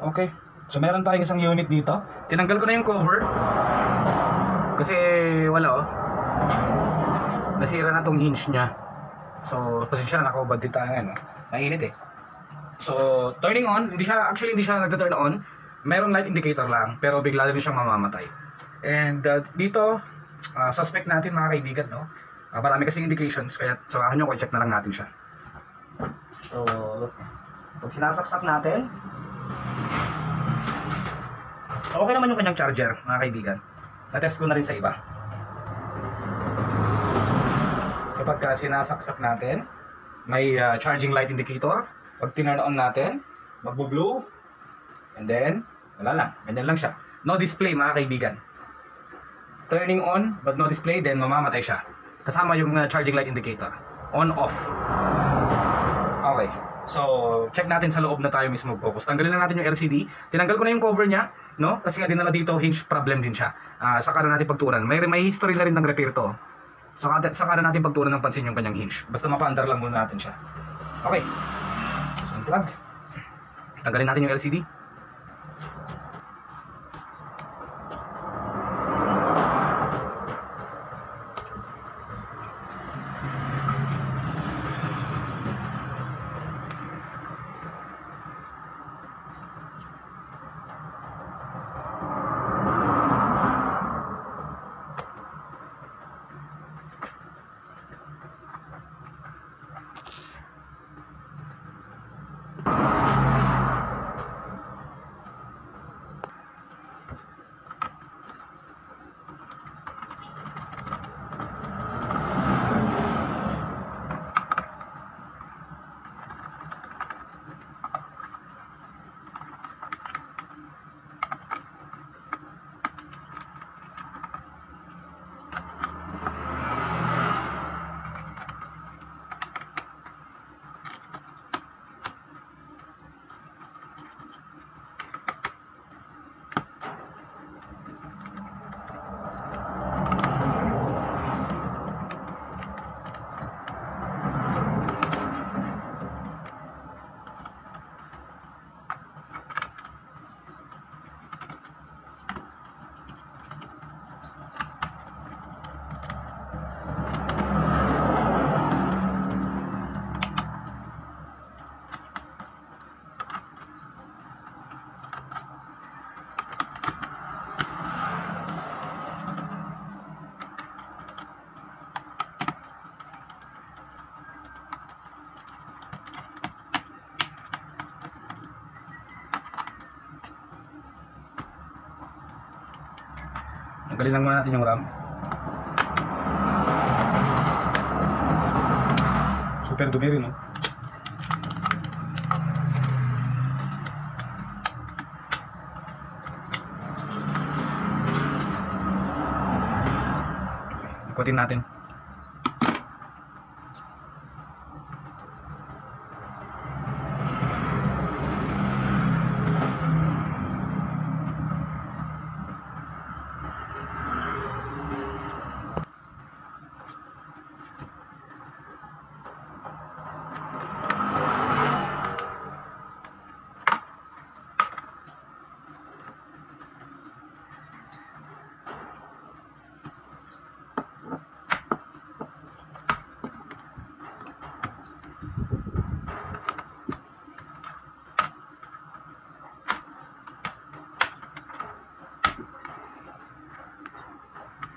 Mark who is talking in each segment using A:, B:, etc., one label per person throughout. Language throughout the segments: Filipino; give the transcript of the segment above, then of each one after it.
A: Okay. So meron tayong isang unit dito. Tinanggal ko na yung cover. Kasi wala oh. Nasira na tong hinge niya. So pasensya na, nakahubad din tayo ngayon. Mainit eh. So turning on, hindi siya nagta-turn on. Meron light indicator lang, pero bigla din siyang mamamatay. And dito, suspect natin mga kaibigan, no? Marami kasing indications, kaya samahan nyo ko, i-check na lang natin siya. So, pag sinasaksak natin, okay naman yung kanyang charger, mga kaibigan. Na-test ko na rin sa iba. Kapag sinasaksak natin, may charging light indicator. Pag tinurn on natin, magbo-blue. And then, wala lang. Ganyan lang siya. No display, mga kaibigan. Turning on, but no display, then mamamatay siya. Kasama yung charging light indicator. On, off. Okay. So, check natin sa loob na tayo mismo focus. Tanggalin na natin yung LCD. Tinanggal ko na yung cover niya, no? Kasi nga dinala dito, hinge problem din siya. Saka na natin pagtuunan. May history na rin ng repair to. Saka na natin pagtuunan ng pansin yung kanyang hinge. Basta mapaandar lang muna natin siya. Okay. So, unplug. Tanggalin natin yung LCD. Tanggalin lang muna natin yung RAM. Super dumi rin, no? Ikutin natin.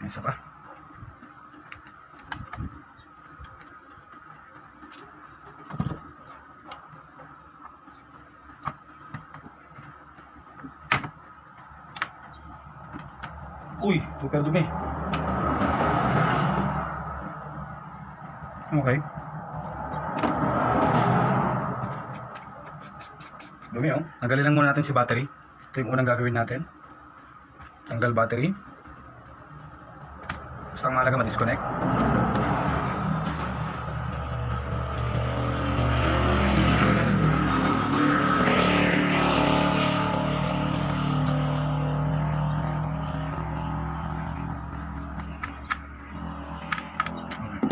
A: Isa pa. Uy, super dumi. Okay. Dumi oh. Tanggalin lang muna natin si battery. Ito yung unang gagawin natin. Tanggal battery. Basta ang mahalaga ma-disconnect.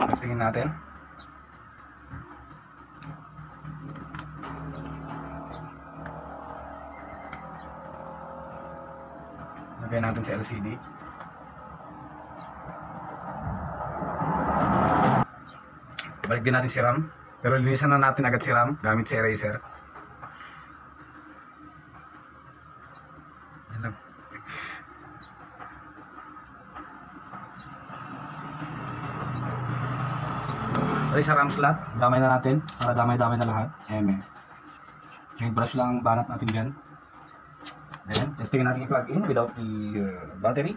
A: Testingin natin. Lagyan natin sa LCD. Balik din natin si RAM. Pero linisan na natin agad si RAM gamit si eraser. Yan lang. Balik sa RAM slot. Damay na natin. Para damay-damay na lahat. Brush lang ang banat natin dyan. Then, testingin natin i-plug in without the battery.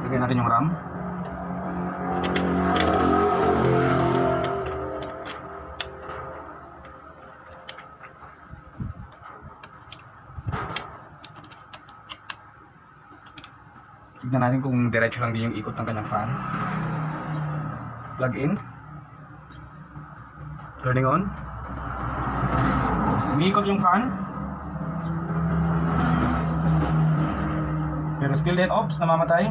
A: Lagyan natin yung RAM. Tignan natin kung diretso lang din yung ikot ng kanyang fan. Plug in. Turning on. Umiikot yung fan. Pero still dead ops, namamatay.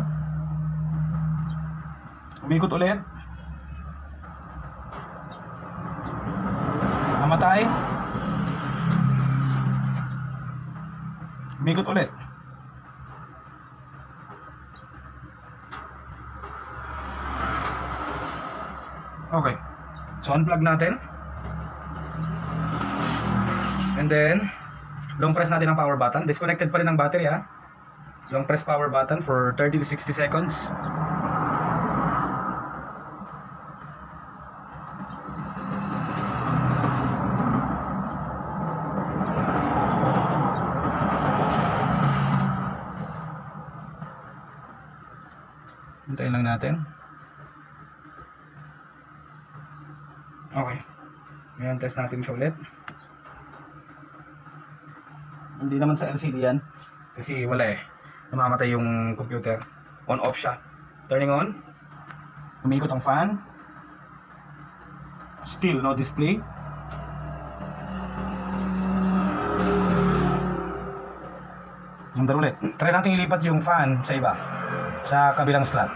A: Umiikot ulit. Namatay. Umiikot ulit. Okay. So unplug natin. And then long press natin ang power button. Disconnected pa rin ang battery ha. Long press power button for 30 to 60 seconds. Hintayin lang natin. Okay. Ngayon test natin siya ulit. Hindi naman sa LCD yan. Kasi wala eh. Namamatay yung computer. On off siya. Turning on. Umikot ang fan. Still no display. Sundar ulit. Try natin ilipat yung fan sa iba. Sa kabilang slot.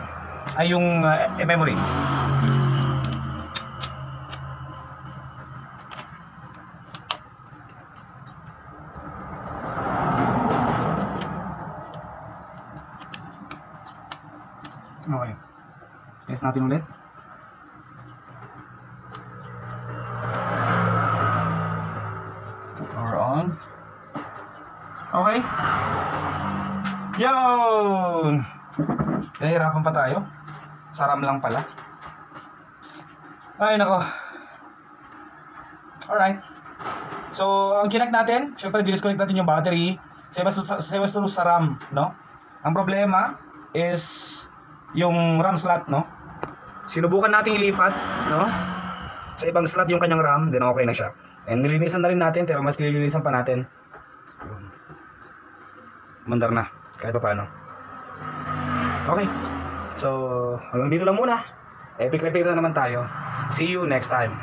A: Ay yung memory. Okay. Test natin ulit. Power on. Okay. Yun! Nahihirapan pa tayo. Saram lang pala. Ay nako. Alright. So, ang kinect natin, syempre disconnect natin yung battery. Same as to sa RAM, no? Ang problema is yung RAM slot, no? Sinubukan natin ilipat, no? Sa ibang slot yung kanyang RAM, then okay na siya. And nilinisan na rin natin, pero mas nilinisan pa natin. Mandar na, kahit pa paano. Okay. So, hanggang dito lang muna. Epic repair na naman tayo. See you next time.